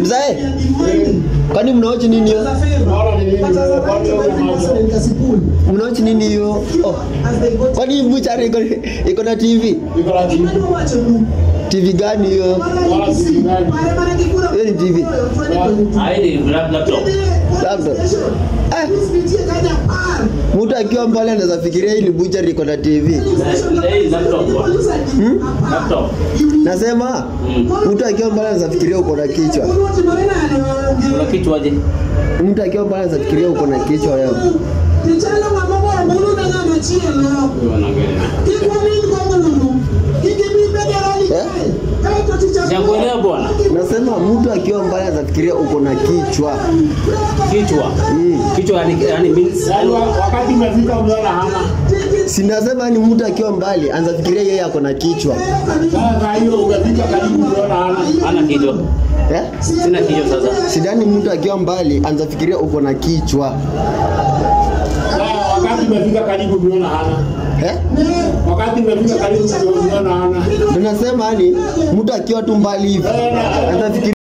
Mzae, kwani mnaochi nini hiyo? Mnaochi nini hiyo? Oh. Kwani mbuchari iko na TV? TV gani hiyo? Hiyo ni TV. Ni laptop. Laptop. Mtu akiwa mbali anaweza fikiria hili buchari iko na TV. Laptop. Laptop. Nasema mtu akiwa mbali anaweza fikiria uko na kichwa. Una kichwa aje? Mtu akiwa mbali anaweza fikiria uko na kichwa wewe. Sijakuelewa bwana. Nasema mtu akiwa mbali anafikiria uko na kichwa. Kichwa. Kichwa yani means wakati umefika unaona hana. Sinasema ni mtu akiwa mbali anafikiria yeye ako na kichwa. Sasa hiyo umefika karibu unaona hana. ana kichwa. Sina kichwa sasa. Sidani mtu akiwa mbali anafikiria uko na kichwa. Wakati umefika karibu unaona hana. Wakati umefika karibu unaona hana. Tunasema ni mtu akiwa tu mbali hivi anafikiria